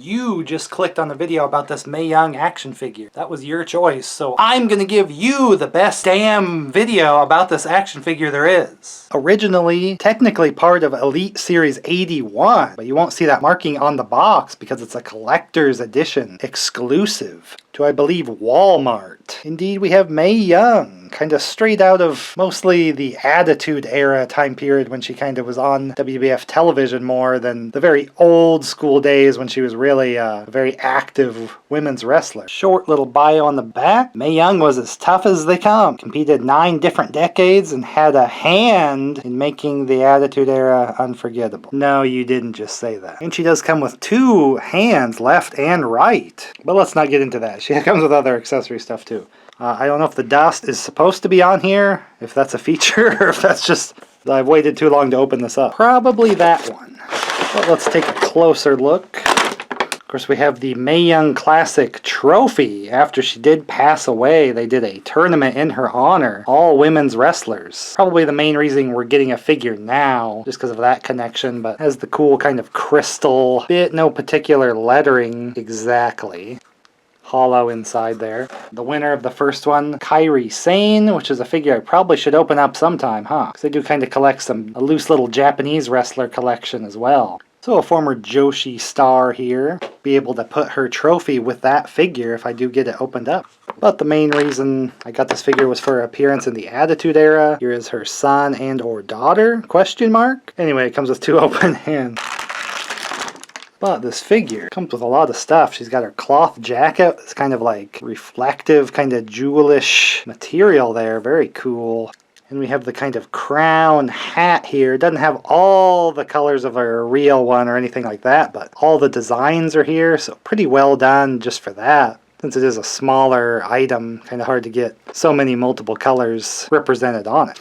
You just clicked on the video about this Mae Young action figure. That was your choice, so I'm gonna give you the best damn video about this action figure there is. Originally, technically part of Elite Series 81, but you won't see that marking on the box because it's a collector's edition, exclusive to, I believe, Walmart. Indeed, we have Mae Young, kind of straight out of mostly the Attitude Era time period when she kind of was on WWF television more than the very old school days when she was really a very active women's wrestler. Short little bio on the back. Mae Young was as tough as they come. Competed 9 different decades and had a hand in making the Attitude Era unforgettable. No, you didn't just say that. And she does come with 2 hands, left and right. But let's not get into that. She comes with other accessory stuff too. I don't know if the dust is supposed to be on here, if that's a feature, or if that's just I've waited too long to open this up. Probably that one. But let's take a closer look. Of course, we have the Mae Young Classic trophy. After she did pass away, they did a tournament in her honor. All women's wrestlers. Probably the main reason we're getting a figure now, just because of that connection, but has the cool kind of crystal bit, no particular lettering exactly. Hollow inside there. The winner of the first one, Kairi Sane, which is a figure I probably should open up sometime, huh? Because they do kind of collect a loose little Japanese wrestler collection as well. So a former Joshi star here. Be able to put her trophy with that figure if I do get it opened up. But the main reason I got this figure was for her appearance in the Attitude Era. Here is her son and or daughter, question mark. Anyway, it comes with 2 open hands. But this figure comes with a lot of stuff. She's got her cloth jacket. It's kind of like reflective, kind of jewelish material there. Very cool. And we have the kind of crown hat here. It doesn't have all the colors of a real one or anything like that, but all the designs are here, so pretty well done just for that. Since it is a smaller item, kind of hard to get so many multiple colors represented on it.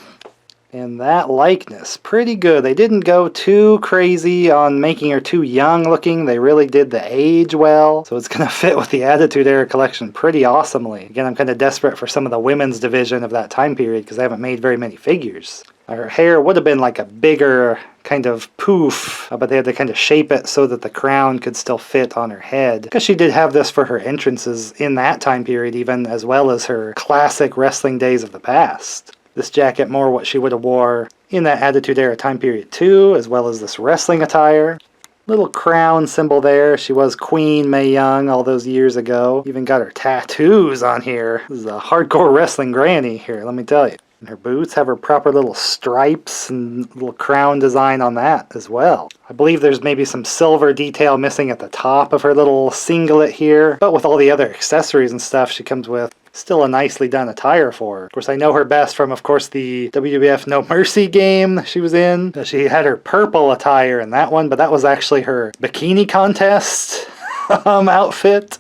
And that likeness, pretty good. They didn't go too crazy on making her too young looking. They really did the age well. So it's going to fit with the Attitude Era collection pretty awesomely. Again, I'm kind of desperate for some of the women's division of that time period because they haven't made very many figures. Her hair would have been like a bigger kind of poof, but they had to kind of shape it so that the crown could still fit on her head. Because she did have this for her entrances in that time period even, as well as her classic wrestling days of the past. This jacket more what she would have wore in that Attitude Era time period too, as well as this wrestling attire. Little crown symbol there. She was Queen Mae Young all those years ago. Even got her tattoos on here. This is a hardcore wrestling granny here, let me tell you. And her boots have her proper little stripes and little crown design on that as well. I believe there's maybe some silver detail missing at the top of her little singlet here. But with all the other accessories and stuff she comes with, still a nicely done attire for her. Of course, I know her best from, of course, the WWF No Mercy game she was in. She had her purple attire in that one, but that was actually her bikini contest outfit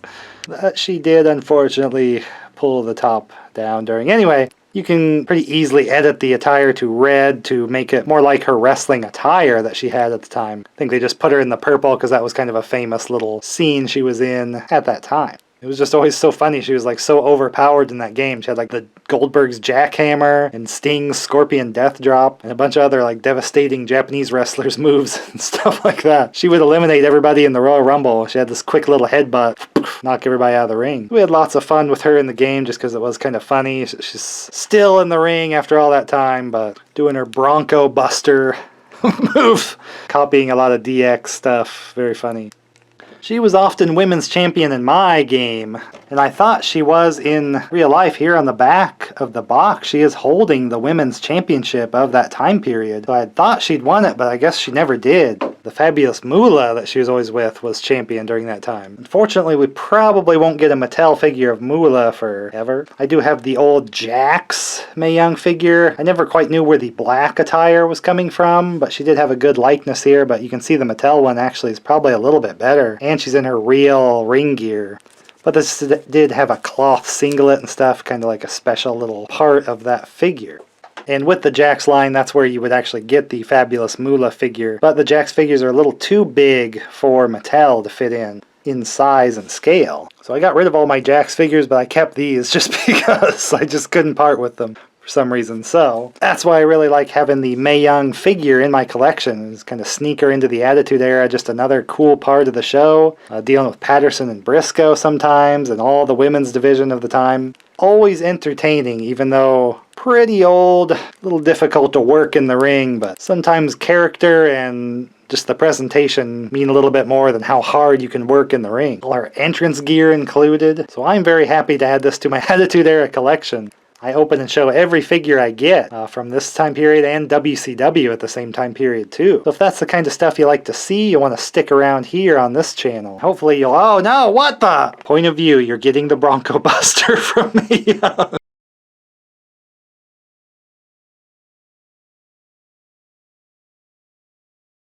that she did, unfortunately, pull the top down during. Anyway, you can pretty easily edit the attire to red to make it more like her wrestling attire that she had at the time. I think they just put her in the purple because that was kind of a famous little scene she was in at that time. It was just always so funny. She was like so overpowered in that game. She had like the Goldberg's jackhammer and Sting's scorpion death drop and a bunch of other like devastating Japanese wrestlers moves and stuff like that. She would eliminate everybody in the Royal Rumble. She had this quick little headbutt, knock everybody out of the ring. We had lots of fun with her in the game just because it was kind of funny. She's still in the ring after all that time, but doing her Bronco Buster move. Copying a lot of DX stuff. Very funny. She was often women's champion in my game, and I thought she was in real life. Here on the back of the box, she is holding the women's championship of that time period. So I thought she'd won it, but I guess she never did. The Fabulous Moolah that she was always with was champion during that time. Unfortunately, we probably won't get a Mattel figure of Moolah forever. I do have the old Jax Mae Young figure. I never quite knew where the black attire was coming from, but she did have a good likeness here, but you can see the Mattel one actually is probably a little bit better. And she's in her real ring gear. But this did have a cloth singlet and stuff, kind of like a special little part of that figure. And with the Jax line, that's where you would actually get the Fabulous Moolah figure. But the Jax figures are a little too big for Mattel to fit in size and scale. So I got rid of all my Jax figures, but I kept these just because I just couldn't part with them. for some reason. So that's why I really like having the Mae Young figure in my collection. It's kind of sneak her into the Attitude Era, just another cool part of the show, dealing with Patterson and Briscoe sometimes, and all the women's division of the time. Always entertaining, even though pretty old, a little difficult to work in the ring, but sometimes character and just the presentation mean a little bit more than how hard you can work in the ring. All our entrance gear included, so I'm very happy to add this to my Attitude Era collection. I open and show every figure I get from this time period and WCW at the same time period too. So if that's the kind of stuff you like to see, you want to stick around here on this channel. Hopefully you'll, oh no, what the? Point of view, you're getting the Bronco Buster from Mae Young.